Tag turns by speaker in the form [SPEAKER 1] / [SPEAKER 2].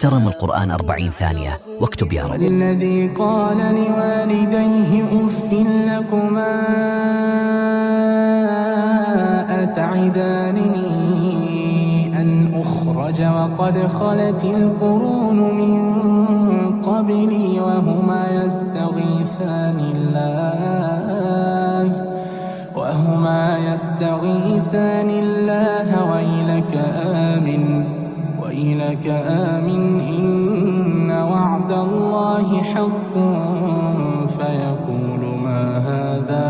[SPEAKER 1] احترم القرآن 40 ثانية واكتب يا رب.
[SPEAKER 2] الذي قال لوالديه أف لكما أتعدانني أن أخرج وقد خلت القرون من قبلي وهما يستغيثان الله ويلك آمن إن وعد الله حق فيقول ما هذا